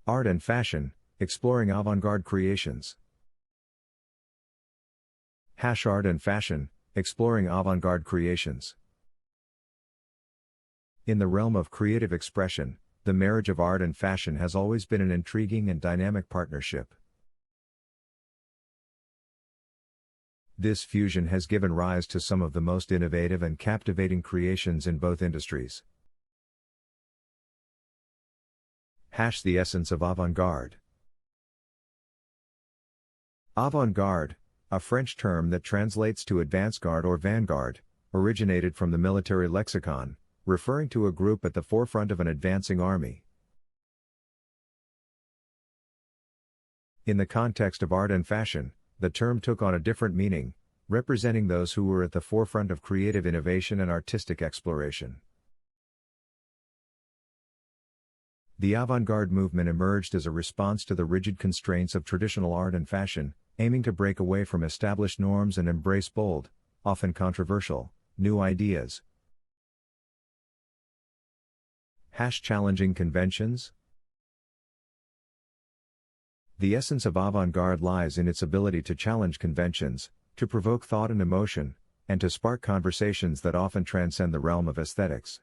Art and fashion, exploring avant-garde creations. Art and fashion, exploring avant-garde creations. In the realm of creative expression, the marriage of art and fashion has always been an intriguing and dynamic partnership. This fusion has given rise to some of the most innovative and captivating creations in both industries. The essence of avant-garde. Avant-garde, a French term that translates to advance-garde or vanguard, originated from the military lexicon, referring to a group at the forefront of an advancing army. In the context of art and fashion, the term took on a different meaning, representing those who were at the forefront of creative innovation and artistic exploration. The avant-garde movement emerged as a response to the rigid constraints of traditional art and fashion, aiming to break away from established norms and embrace bold, often controversial, new ideas. Challenging conventions. The essence of avant-garde lies in its ability to challenge conventions, to provoke thought and emotion, and to spark conversations that often transcend the realm of aesthetics.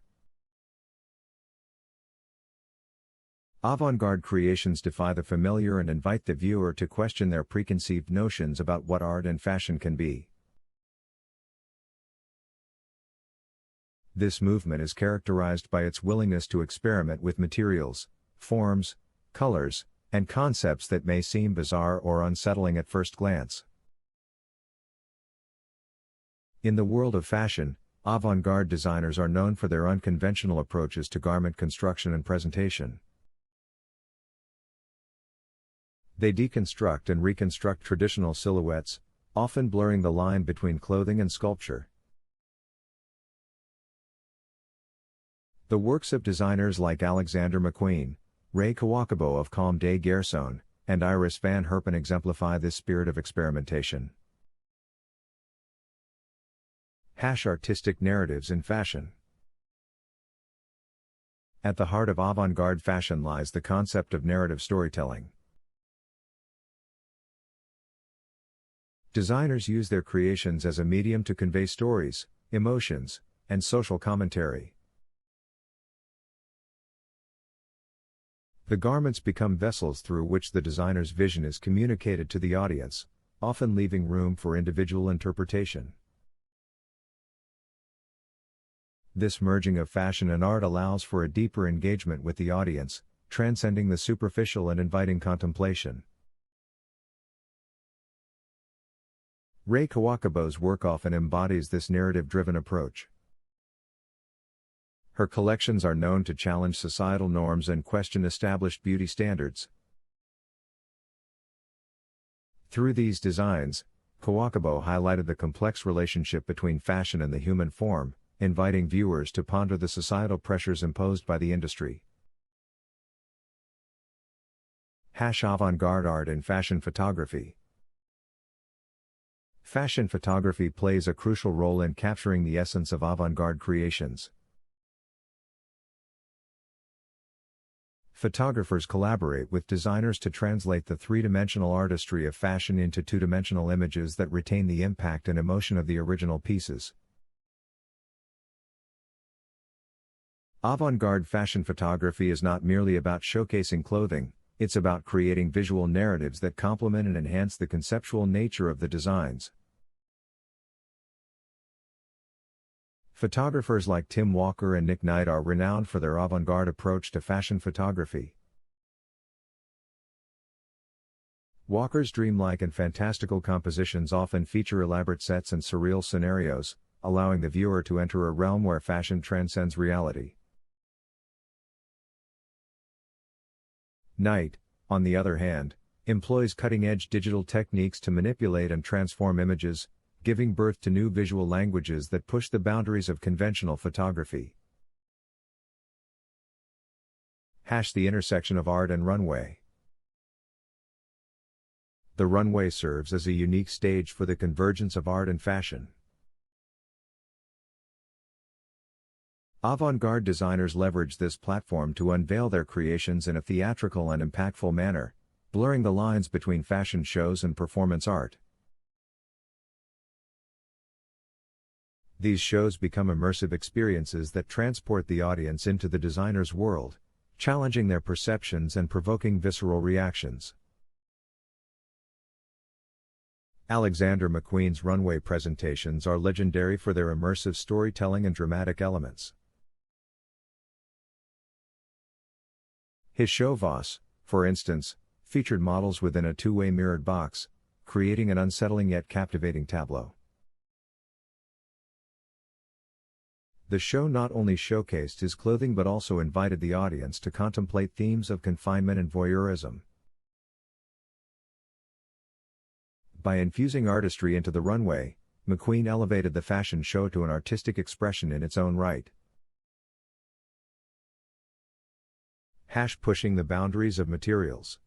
Avant-garde creations defy the familiar and invite the viewer to question their preconceived notions about what art and fashion can be. This movement is characterized by its willingness to experiment with materials, forms, colors, and concepts that may seem bizarre or unsettling at first glance. In the world of fashion, avant-garde designers are known for their unconventional approaches to garment construction and presentation. They deconstruct and reconstruct traditional silhouettes, often blurring the line between clothing and sculpture. The works of designers like Alexander McQueen, Ray Kawakubo of Comme des Garçons, and Iris van Herpen exemplify this spirit of experimentation. Artistic narratives in fashion. At the heart of avant-garde fashion lies the concept of narrative storytelling. Designers use their creations as a medium to convey stories, emotions, and social commentary. The garments become vessels through which the designer's vision is communicated to the audience, often leaving room for individual interpretation. This merging of fashion and art allows for a deeper engagement with the audience, transcending the superficial and inviting contemplation. Ray Kawakubo's work often embodies this narrative-driven approach. Her collections are known to challenge societal norms and question established beauty standards. Through these designs, Kawakubo highlighted the complex relationship between fashion and the human form, inviting viewers to ponder the societal pressures imposed by the industry. Avant-garde art and fashion photography. Fashion photography plays a crucial role in capturing the essence of avant-garde creations. Photographers collaborate with designers to translate the three-dimensional artistry of fashion into two-dimensional images that retain the impact and emotion of the original pieces. Avant-garde fashion photography is not merely about showcasing clothing, it's about creating visual narratives that complement and enhance the conceptual nature of the designs. Photographers like Tim Walker and Nick Knight are renowned for their avant-garde approach to fashion photography. Walker's dreamlike and fantastical compositions often feature elaborate sets and surreal scenarios, allowing the viewer to enter a realm where fashion transcends reality. Knight, on the other hand, employs cutting-edge digital techniques to manipulate and transform images, giving birth to new visual languages that push the boundaries of conventional photography. The intersection of art and runway. The runway serves as a unique stage for the convergence of art and fashion. Avant-garde designers leverage this platform to unveil their creations in a theatrical and impactful manner, blurring the lines between fashion shows and performance art. These shows become immersive experiences that transport the audience into the designer's world, challenging their perceptions and provoking visceral reactions. Alexander McQueen's runway presentations are legendary for their immersive storytelling and dramatic elements. His show Voss, for instance, featured models within a two-way mirrored box, creating an unsettling yet captivating tableau. The show not only showcased his clothing but also invited the audience to contemplate themes of confinement and voyeurism. By infusing artistry into the runway, McQueen elevated the fashion show to an artistic expression in its own right. Pushing the boundaries of materials.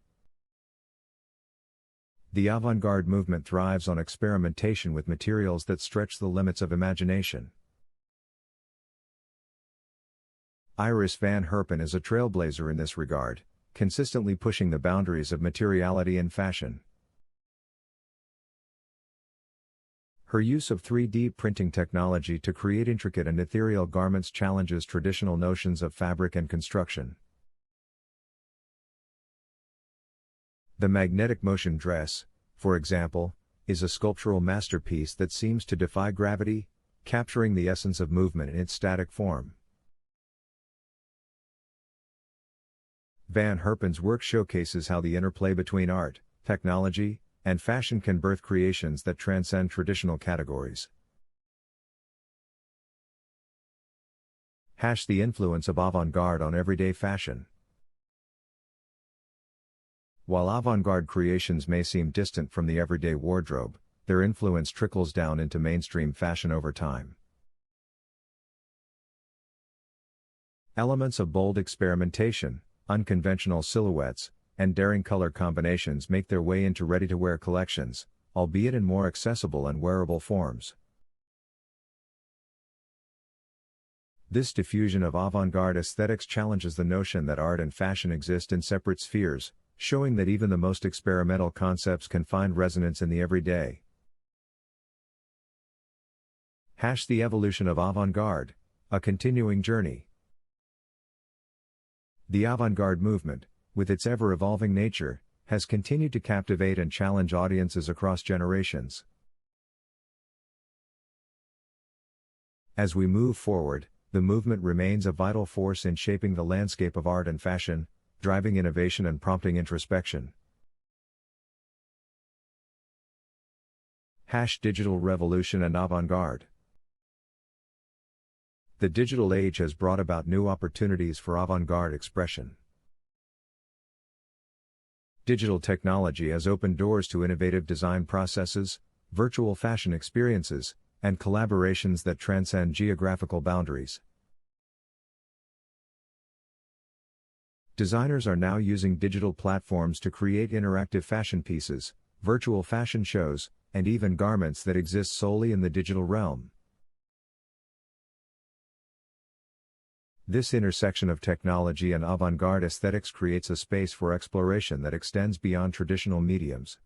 The avant-garde movement thrives on experimentation with materials that stretch the limits of imagination. Iris van Herpen is a trailblazer in this regard, consistently pushing the boundaries of materiality in fashion. Her use of 3D printing technology to create intricate and ethereal garments challenges traditional notions of fabric and construction. The magnetic motion dress, for example, is a sculptural masterpiece that seems to defy gravity, capturing the essence of movement in its static form. Van Herpen's work showcases how the interplay between art, technology, and fashion can birth creations that transcend traditional categories. The influence of avant-garde on everyday fashion. While avant-garde creations may seem distant from the everyday wardrobe, their influence trickles down into mainstream fashion over time. Elements of bold experimentation, unconventional silhouettes, and daring color combinations make their way into ready-to-wear collections, albeit in more accessible and wearable forms. This diffusion of avant-garde aesthetics challenges the notion that art and fashion exist in separate spheres, showing that even the most experimental concepts can find resonance in the everyday. The evolution of avant-garde, a continuing journey. The avant-garde movement, with its ever-evolving nature, has continued to captivate and challenge audiences across generations. As we move forward, the movement remains a vital force in shaping the landscape of art and fashion, driving innovation and prompting introspection. Digital revolution and avant-garde. The digital age has brought about new opportunities for avant-garde expression. Digital technology has opened doors to innovative design processes, virtual fashion experiences, and collaborations that transcend geographical boundaries. Designers are now using digital platforms to create interactive fashion pieces, virtual fashion shows, and even garments that exist solely in the digital realm. This intersection of technology and avant-garde aesthetics creates a space for exploration that extends beyond traditional mediums.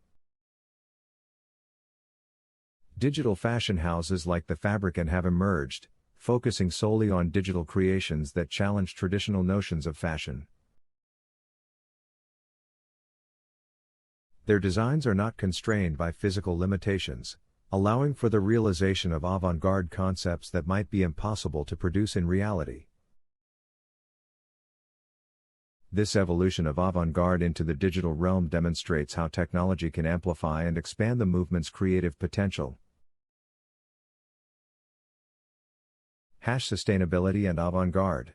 Digital fashion houses like the Fabricant have emerged, focusing solely on digital creations that challenge traditional notions of fashion. Their designs are not constrained by physical limitations, allowing for the realization of avant-garde concepts that might be impossible to produce in reality. This evolution of avant-garde into the digital realm demonstrates how technology can amplify and expand the movement's creative potential. Sustainability and avant-garde.